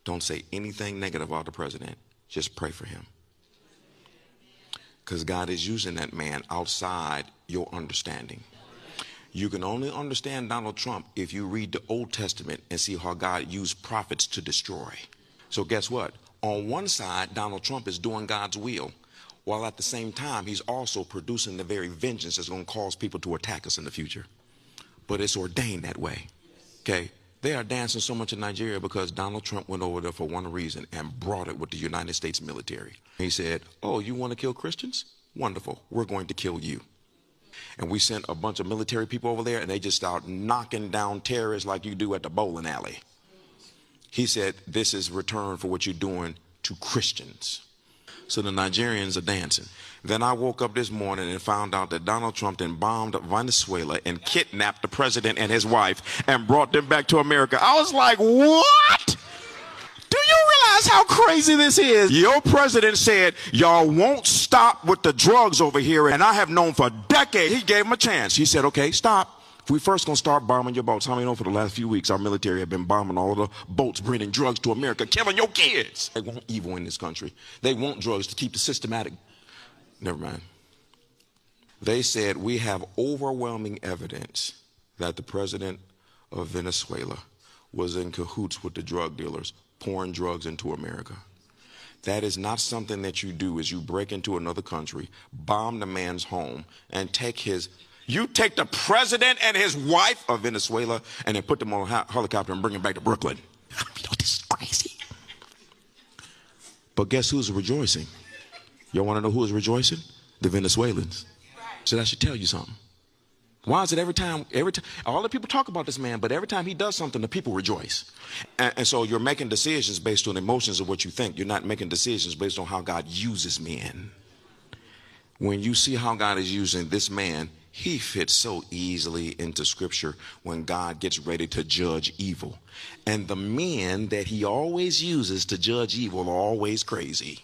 Don't say anything negative about the president. Just pray for him. Because God is using that man outside your understanding. You can only understand Donald Trump if you read the Old Testament and see how God used prophets to destroy. So guess what? On one side, Donald Trump is doing God's will, while at the same time, he's also producing the very vengeance that's going to cause people to attack us in the future. But it's ordained that way. Okay? They are dancing so much in Nigeria because Donald Trump went over there for one reason and brought it with the United States military. He said, oh, you want to kill Christians? Wonderful. We're going to kill you. And we sent a bunch of military people over there, and they just start knocking down terrorists like you do at the bowling alley. He said, this is return for what you're doing to Christians. So the Nigerians are dancing. Then I woke up this morning and found out that Donald Trump then bombed Venezuela and kidnapped the president and his wife and brought them back to America. I was like, what? Do you realize how crazy this is? Your president said, y'all won't stop with the drugs over here. And I have known for decades. He gave him a chance. He said, okay, stop. We first going to start bombing your boats. How many know for the last few weeks our military have been bombing all of the boats bringing drugs to America, killing your kids. They want evil in this country. They want drugs to keep the systematic. Never mind. They said we have overwhelming evidence that the president of Venezuela was in cahoots with the drug dealers pouring drugs into America. That is not something that you do as you break into another country, bomb the man's home, and take his... You take the president and his wife of Venezuela and then put them on a helicopter and bring them back to Brooklyn. You know, this is crazy. But guess who's rejoicing? Y'all want to know who is rejoicing? The Venezuelans. So that should tell you something. Why is it every time, all the people talk about this man, but every time he does something, the people rejoice. And so you're making decisions based on emotions of what you think. You're not making decisions based on how God uses men. When you see how God is using this man, he fits so easily into scripture when God gets ready to judge evil. And the men that he always uses to judge evil are always crazy.